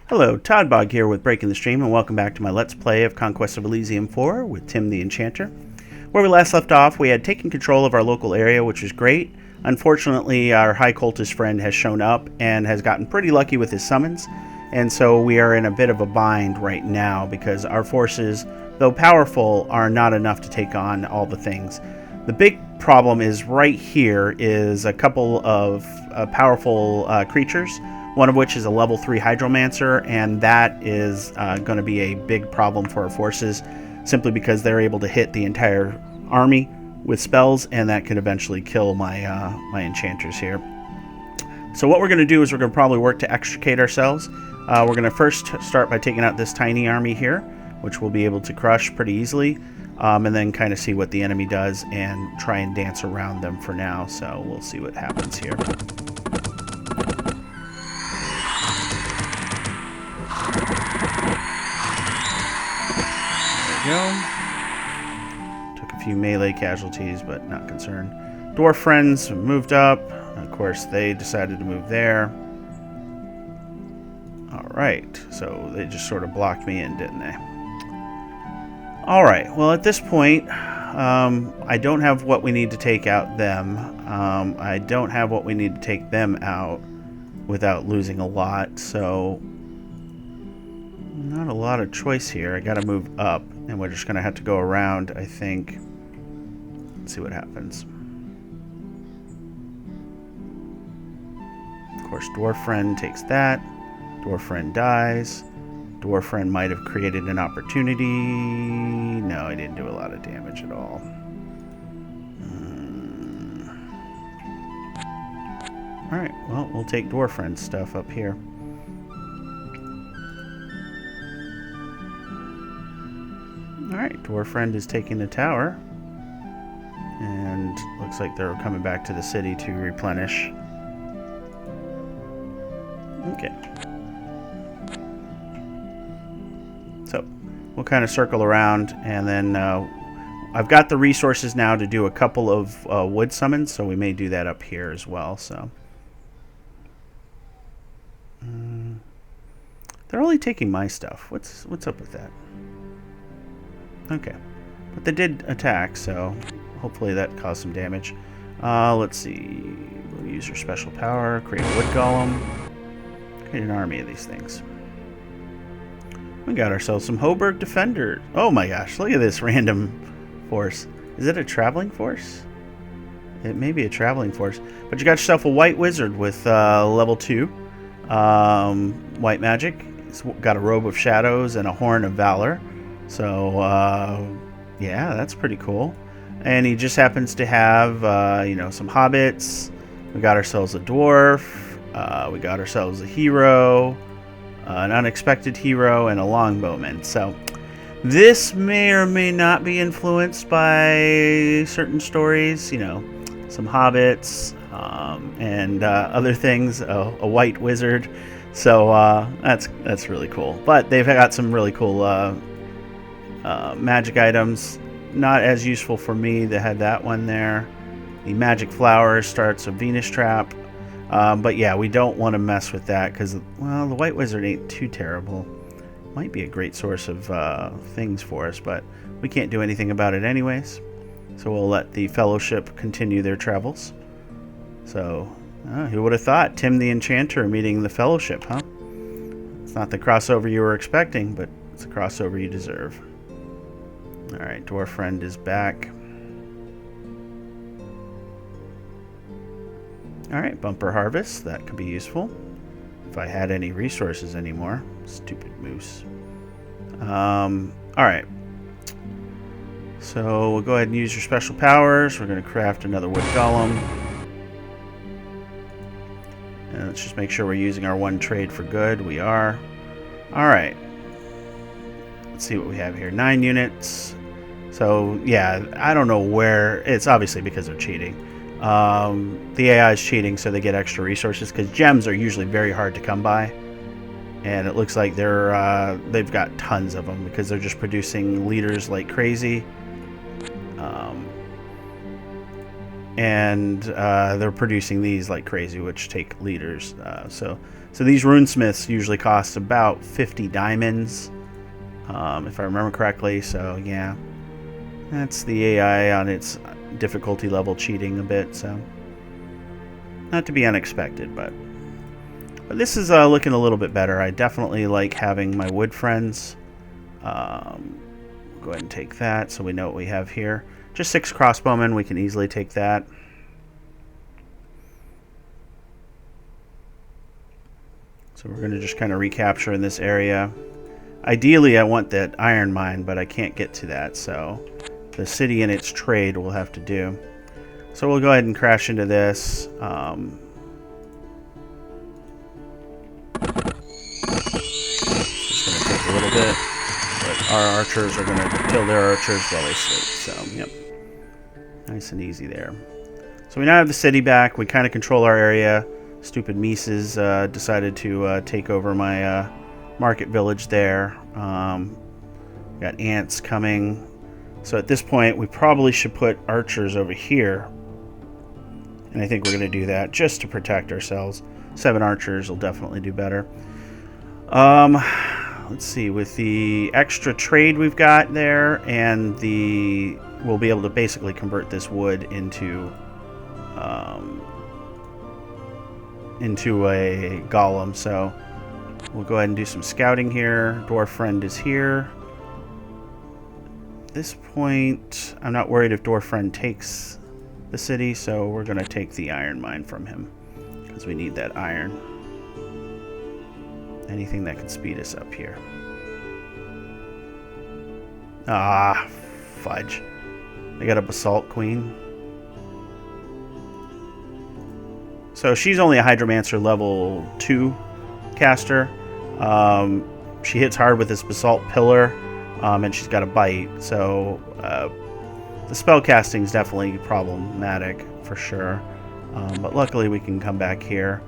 Hello, Toddbog here with Breaking the Stream, and welcome back to my Let's Play of Conquest of Elysium 4 with Tim the Enchanter. Where we last left off, we had taken control of our local area, which was great. Unfortunately, our high cultist friend has shown up and has gotten pretty lucky with his summons, and so we are in a bit of a bind right now because our forces, though powerful, are not enough to take on all the things. The big problem is right here is a couple of powerful creatures, one of which is a level 3 Hydromancer, and that is going to be a big problem for our forces, simply because they're able to hit the entire army with spells, and that could eventually kill my my enchanters here. So what we're going to do is we're going to probably work to extricate ourselves. We're going to first start by taking out this tiny army here, which we'll be able to crush pretty easily, and then kind of see what the enemy does and try and dance around them for now. So we'll see what happens here. Go. Took a few melee casualties, but not concerned. Dwarf friends moved up. Of course, they decided to move there. Alright, so they just sort of blocked me in, didn't they? Alright, well at this point, I don't have what we need to take out them. I don't have what we need to take them out without losing a lot, so not a lot of choice here. I gotta move up, and we're just gonna have to go around, I think. Let's see what happens. Of course, Dwarf Friend takes that. Dwarf Friend dies. Dwarf Friend might have created an opportunity. No, I didn't do a lot of damage at all. Alright, well, we'll take Dwarf Friend's stuff up here. Alright, Dwarf Friend is taking the tower. And looks like they're coming back to the city to replenish. Okay. So, we'll kind of circle around, and then I've got the resources now to do a couple of wood summons, so we may do that up here as well. So, they're only taking my stuff. What's up with that? Okay, but they did attack, so hopefully that caused some damage. Let's see. We'll use your special power, create a wood golem, create an army of these things. We got ourselves some Hoburg defenders. Oh my gosh, look at this random force. Is it a traveling force? It may be a traveling force. But you got yourself a white wizard with level 2 white magic. It's got a robe of shadows and a horn of valor. So, yeah, that's pretty cool. And he just happens to have, some hobbits. We got ourselves a dwarf. We got ourselves a hero, an unexpected hero, and a longbowman. So, this may or may not be influenced by certain stories. Some hobbits and other things. A white wizard. So, that's really cool. But they've got some really cool magic items, not as useful for me. They had that one there. The magic flower starts a Venus trap, but yeah, we don't want to mess with that because, well, the white wizard ain't too terrible. Might be a great source of things for us, but we can't do anything about it anyways. So we'll let the fellowship continue their travels. So, who would have thought? Tim the Enchanter meeting the fellowship, huh? It's not the crossover you were expecting, but it's a crossover you deserve. Alright, Dwarf Friend is back. Alright, Bumper Harvest. That could be useful. If I had any resources anymore. Stupid moose. Alright. So, we'll go ahead and use your special powers. We're going to craft another wood golem. And let's just make sure we're using our one trade for good. We are. Alright. Let's see what we have here. 9 units. So, yeah, I don't know where. It's obviously because they're cheating. The AI is cheating, so they get extra resources, because gems are usually very hard to come by. And it looks like they've got tons of them, because they're just producing leaders like crazy. And they're producing these like crazy, which take liters. So So these runesmiths usually cost about 50 diamonds, if I remember correctly. So yeah, that's the AI on its difficulty level cheating a bit. So not to be unexpected, but this is looking a little bit better. I definitely like having my wood friends. Go ahead and take that so we know what we have here. Just 6 crossbowmen. We can easily take that. So we're going to just kind of recapture in this area. Ideally, I want that iron mine, but I can't get to that. So the city and its trade will have to do. So we'll go ahead and crash into this. Just going to take a little bit. But our archers are going to kill their archers while they sleep. So, yep. Nice and easy there. So we now have the city back. We kind of control our area. Stupid Mises decided to take over my market village there. Got ants coming. So at this point, we probably should put archers over here. And I think we're going to do that just to protect ourselves. 7 archers will definitely do better. Let's see. With the extra trade we've got there, and we'll be able to basically convert this wood into a golem. So we'll go ahead and do some scouting here. Dwarf friend is here. At this point, I'm not worried if Dwarf friend takes the city, so we're going to take the iron mine from him because we need that iron. Anything that can speed us up here. Ah, fudge. I got a Basalt Queen. So she's only a Hydromancer level 2 caster. She hits hard with this Basalt Pillar, and she's got a bite. So the spell casting is definitely problematic for sure. But luckily we can come back here.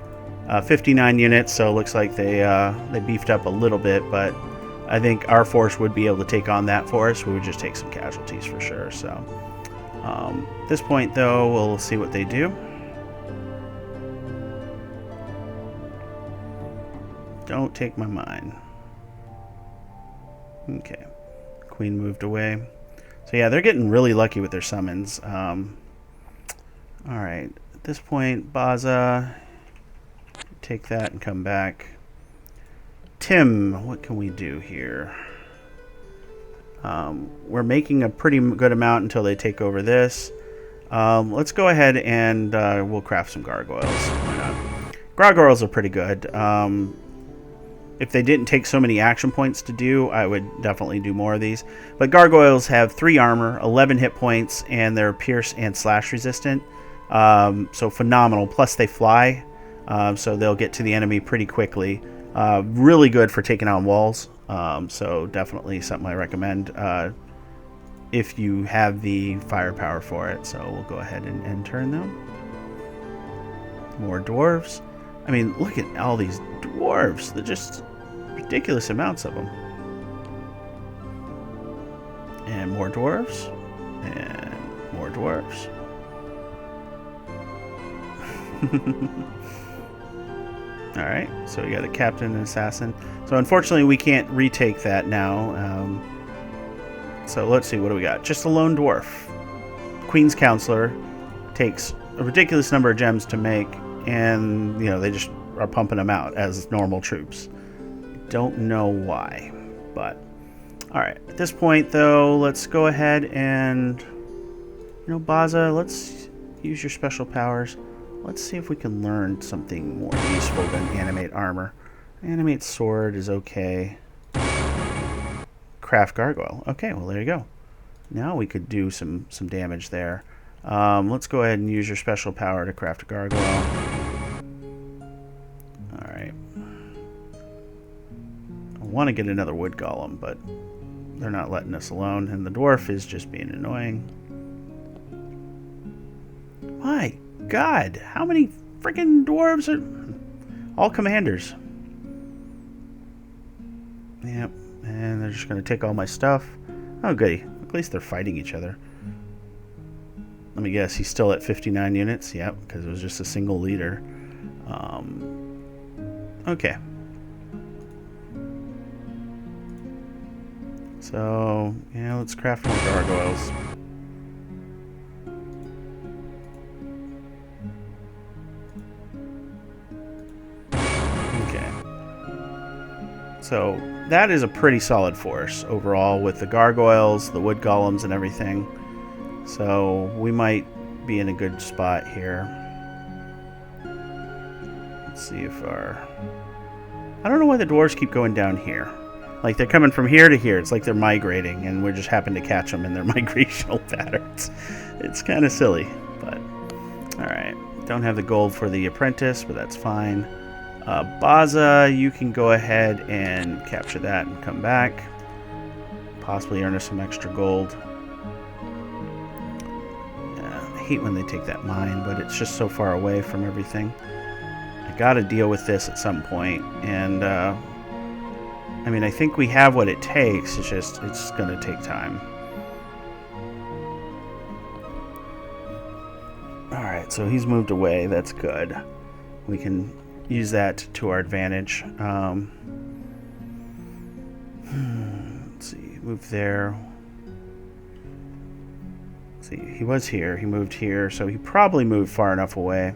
59 units, so it looks like they beefed up a little bit, but I think our force would be able to take on that force. We would just take some casualties for sure. So at this point, though, we'll see what they do. Don't take my mine. Okay. Queen moved away. So yeah, they're getting really lucky with their summons. Alright. At this point, Baza, take that and come back. Tim, what can we do here? We're making a pretty good amount until they take over this. Let's go ahead and we'll craft some gargoyles. Why not? Gargoyles are pretty good. If they didn't take so many action points to do, I would definitely do more of these. But gargoyles have 3 armor, 11 hit points, and they're pierce and slash resistant. So phenomenal. Plus they fly, so they'll get to the enemy pretty quickly. Really good for taking on walls. So definitely something I recommend if you have the firepower for it. So we'll go ahead and turn them. More dwarves. I mean, look at all these dwarves. They're just ridiculous amounts of them. And more dwarves. And more dwarves. Alright, so we got a captain and assassin. So unfortunately we can't retake that now. So let's see, what do we got? Just a lone dwarf. Queen's Counselor takes a ridiculous number of gems to make, and you know, they just are pumping them out as normal troops. Don't know why, but alright. At this point though, let's go ahead and, you know, Baza, let's use your special powers. Let's see if we can learn something more useful than animate armor. Animate sword is okay. Craft gargoyle. Okay, well there you go. Now we could do some damage there. Let's go ahead and use your special power to craft a gargoyle. Alright. I want to get another wood golem, but they're not letting us alone, and the dwarf is just being annoying. My God, how many freaking dwarves are... All commanders. Yep, and they're just going to take all my stuff. Oh, goody. At least they're fighting each other. Let me guess, he's still at 59 units? Yep, because it was just a single leader. Okay. So, yeah, let's craft more gargoyles. Okay. So, that is a pretty solid force overall with the gargoyles, the wood golems, and everything. So, we might be in a good spot here. Let's see if our... I don't know why the dwarves keep going down here. Like, they're coming from here to here. It's like they're migrating, and we just happen to catch them in their migrational patterns. It's kind of silly, but... Alright. Don't have the gold for the apprentice, but that's fine. Baza, you can go ahead and capture that and come back. Possibly earn us some extra gold. Yeah, I hate when they take that mine, but it's just so far away from everything. I gotta deal with this at some point, and... I mean, I think we have what it takes. It's just, it's going to take time. Alright, so he's moved away. That's good. We can use that to our advantage. Let's see, move there. Let's see, he was here. He moved here, so he probably moved far enough away.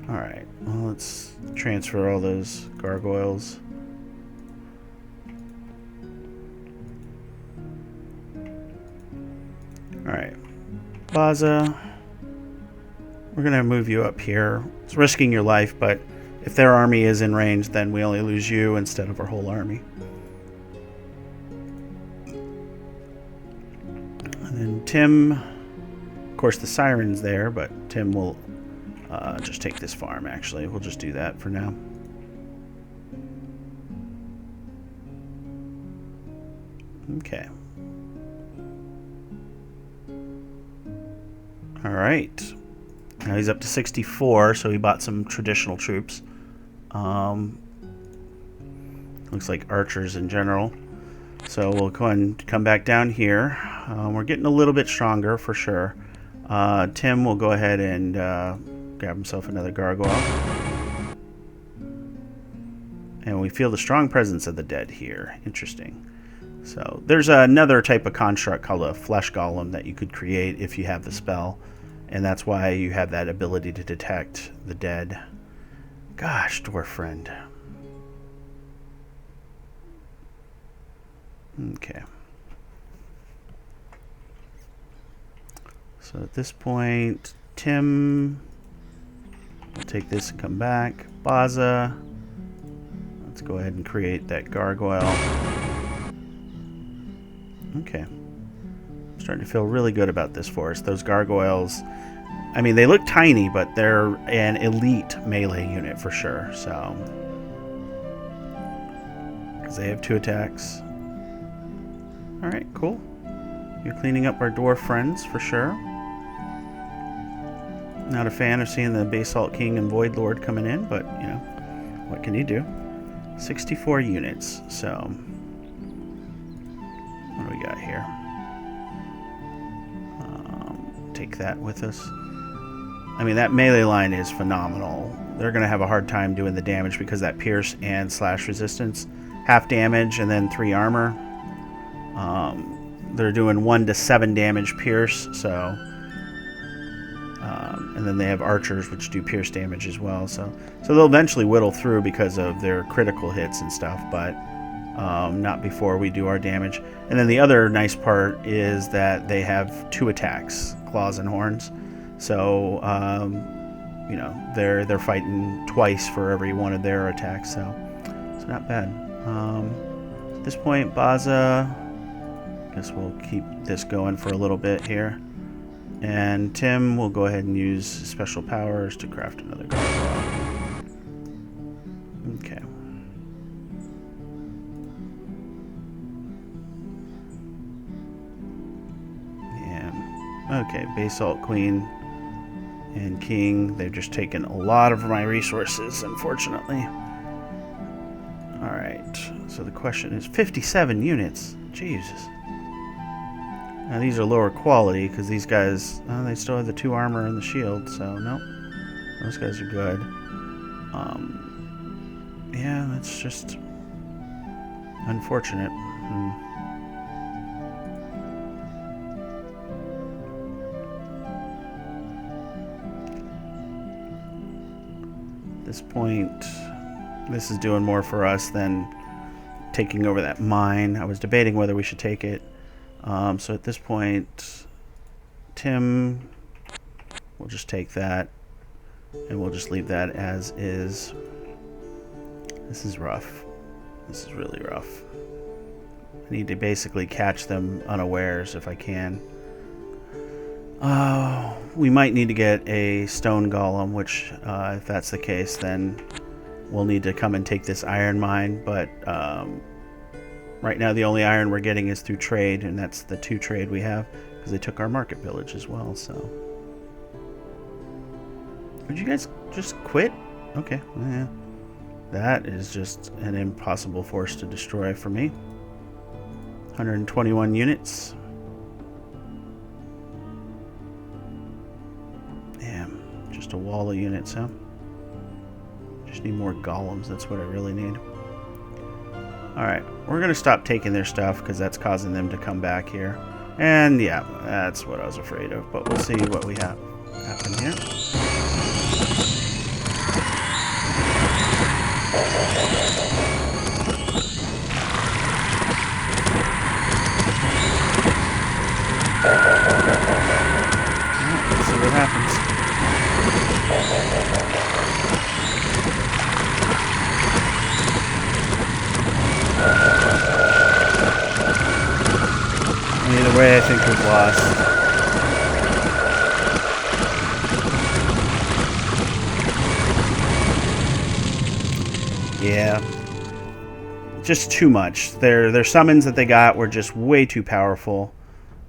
Alright, well, let's transfer all those gargoyles. Alright, Baza, we're going to move you up here. It's risking your life, but if their army is in range, then we only lose you instead of our whole army. And then Tim, of course the Siren's there, but Tim will... just take this farm, actually. We'll just do that for now. Okay. Alright. Now he's up to 64, so he bought some traditional troops. Looks like archers in general. So we'll go ahead and come back down here. We're getting a little bit stronger, for sure. Tim will go ahead and... grab himself another gargoyle. And we feel the strong presence of the dead here. Interesting. So there's another type of construct called a flesh golem that you could create if you have the spell. And that's why you have that ability to detect the dead. Gosh, dwarf friend. Okay. So at this point, Tim... We'll take this and come back. Baza. Let's go ahead and create that gargoyle. Okay. I'm starting to feel really good about this forest. Those gargoyles, I mean, they look tiny, but they're an elite melee unit for sure. So, because they have 2 attacks. Alright, cool. You're cleaning up our dwarf friends for sure. Not a fan of seeing the Basalt King and Void Lord coming in, but, you know, what can you do? 64 units, so... What do we got here? Take that with us. I mean, that melee line is phenomenal. They're going to have a hard time doing the damage because that pierce and slash resistance. Half damage and then 3 armor. They're doing 1 to 7 damage pierce, so... and then they have archers, which do pierce damage as well. So they'll eventually whittle through because of their critical hits and stuff, but not before we do our damage. And then the other nice part is that they have 2 attacks, claws and horns. So you know, they're fighting twice for every one of their attacks. So it's not bad. At this point, Baza, I guess we'll keep this going for a little bit here. And Tim will go ahead and use special powers to craft another gargoyle. Okay. Yeah. Okay, Basalt Queen and King. They've just taken a lot of my resources, unfortunately. Alright, so the question is 57 units. Jesus. Now these are lower quality because these guys, they still have the 2 armor and the shield, so nope. Those guys are good. Yeah, that's just unfortunate. At this point, this is doing more for us than taking over that mine. I was debating whether we should take it. So at this point, Tim, we'll just take that, and we'll just leave that as is. This is rough. This is really rough. I need to basically catch them unawares if I can. We might need to get a stone golem, which, if that's the case, then we'll need to come and take this iron mine. But right now the only iron we're getting is through trade, and that's the 2 trade we have, because they took our market village as well, so... Would you guys just quit? Okay, yeah. That is just an impossible force to destroy for me. 121 units. Damn, just a wall of units, huh? Just need more golems, that's what I really need. Alright, we're going to stop taking their stuff because that's causing them to come back here. And yeah, that's what I was afraid of, but we'll see what we have happen here. Let's see what happens. Either way, I think we've lost. Yeah. Just too much. Their summons that they got were just way too powerful.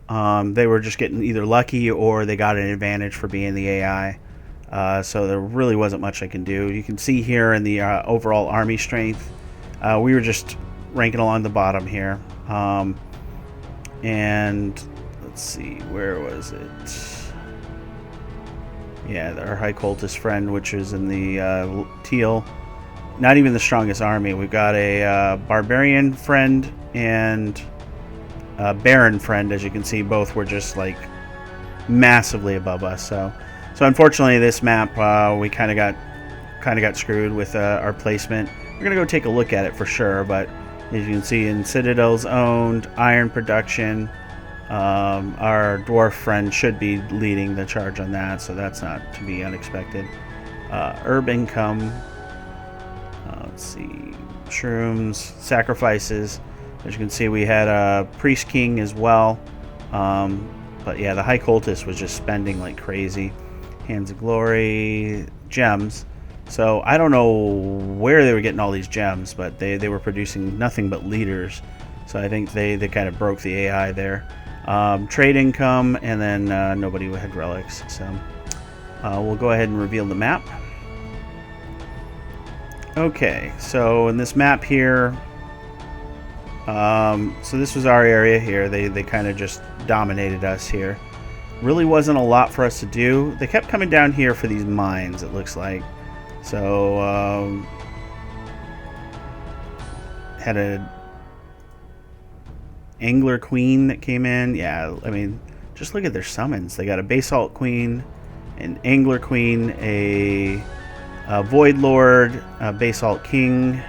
They were just getting either lucky or they got an advantage for being the AI. So there really wasn't much I can do. You can see here in the overall army strength, we were just ranking along the bottom here. And let's see, where was it? Yeah, our high cultist friend, which is in the teal. Not even the strongest army. We've got a barbarian friend and a baron friend. As you can see, both were just like massively above us. So unfortunately, this map we kind of got screwed with our placement. We're gonna go take a look at it for sure. But as you can see, in Citadel's owned iron production, our dwarf friend should be leading the charge on that. So that's not to be unexpected. Herb income. Let's see, shrooms, sacrifices. As you can see, we had a priest king as well. But yeah, the high cultist was just spending like crazy. Hands of glory, gems. So I don't know where they were getting all these gems, but they were producing nothing but leaders. So I think they kind of broke the AI there. Trade income, and then nobody had relics. So we'll go ahead and reveal the map. Okay, so in this map here, so this was our area here. They kind of just dominated us here. Really wasn't a lot for us to do. They kept coming down here for these mines, it looks like. So, had a Angler Queen that came in. Yeah, I mean, just look at their summons. They got a Basalt Queen, an Angler Queen, a Void Lord, a Basalt King.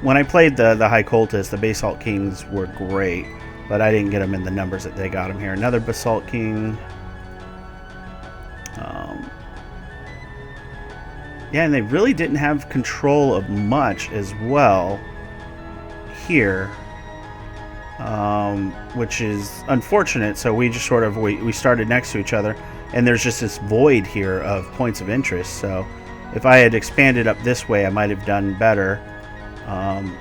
When I played the High Cultist, the Basalt Kings were great, but I didn't get them in the numbers that they got them here. Another Basalt King. Yeah, and they really didn't have control of much as well here, which is unfortunate. So we just sort of, we started next to each other, and there's just this void here of points of interest. So if I had expanded up this way, I might have done better.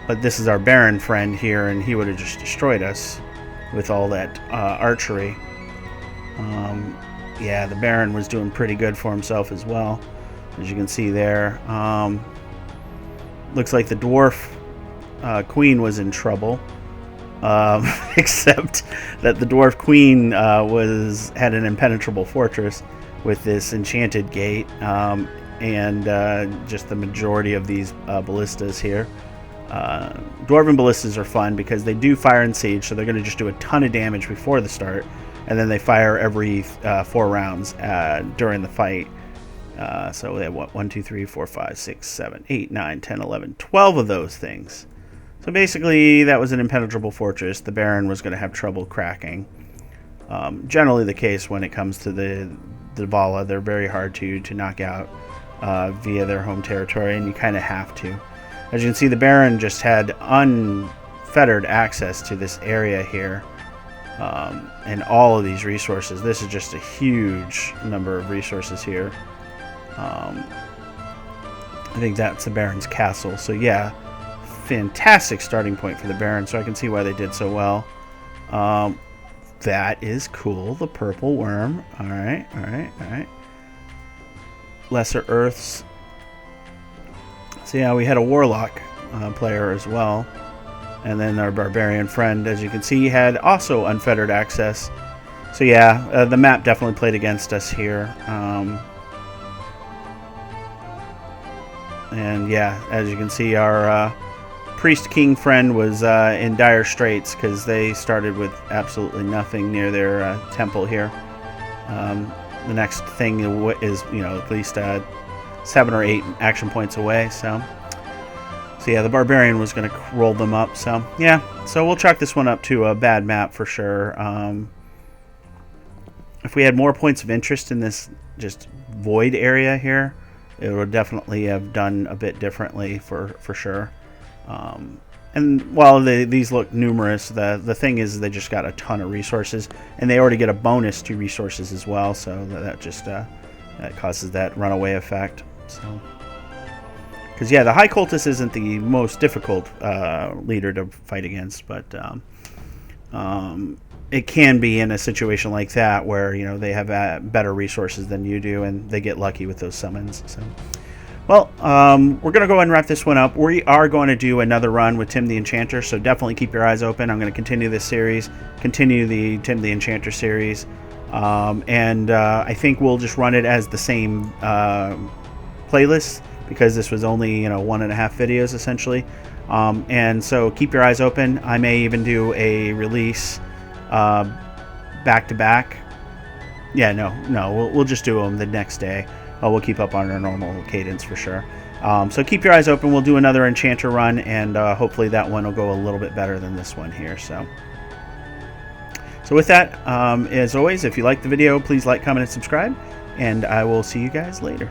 But this is our Baron friend here, and he would have just destroyed us with all that archery. Yeah, the Baron was doing pretty good for himself as well, as you can see there. Looks like the Dwarf Queen was in trouble. except that the Dwarf Queen had an impenetrable fortress with this enchanted gate, and just the majority of these ballistas here. Dwarven ballistas are fun because they do fire and siege, so they're going to just do a ton of damage before the start, and then they fire every 4 rounds during the fight. So they have what, 1, 2, 3, 4, 5, 6, 7, 8, 9, 10, 11, 12 of those things. So basically, that was an impenetrable fortress. The Baron was going to have trouble cracking. Generally the case when it comes to the Vala. They're very hard to knock out via their home territory, and you kind of have to. As you can see, the Baron just had unfettered access to this area here, and all of these resources. This is just a huge number of resources here. I think that's the Baron's castle. So yeah, fantastic starting point for the Baron, so I can see why they did so well. That is cool, the purple worm. Alright. Lesser Earths. So yeah, we had a Warlock player as well. And then our Barbarian friend, as you can see, had also unfettered access. So yeah, the map definitely played against us here. And yeah, as you can see, our Priest King friend was in dire straits because they started with absolutely nothing near their temple here. The next thing is, at least 7 or 8 action points away. So yeah, the Barbarian was going to roll them up. So yeah, so we'll chalk this one up to a bad map for sure. If we had more points of interest in this just void area here, it would definitely have done a bit differently for sure. And while these look numerous, the thing is they just got a ton of resources, and they already get a bonus to resources as well, so that just that causes that runaway effect. So, because yeah, the High Cultist isn't the most difficult leader to fight against, but it can be in a situation like that where they have better resources than you do, and they get lucky with those summons. So. Well, we're going to go ahead and wrap this one up. We are going to do another run with Tim the Enchanter, so definitely keep your eyes open. I'm going to continue this series, continue the Tim the Enchanter series, and I think we'll just run it as the same playlist because this was only 1.5 videos essentially. And so keep your eyes open. I may even do a release back to back. Yeah, no, we'll just do them the next day. We'll keep up on our normal cadence for sure. So keep your eyes open. We'll do another Enchanter run, and hopefully that one will go a little bit better than this one here. So with that, as always, if you liked the video, please like, comment, and subscribe, and I will see you guys later.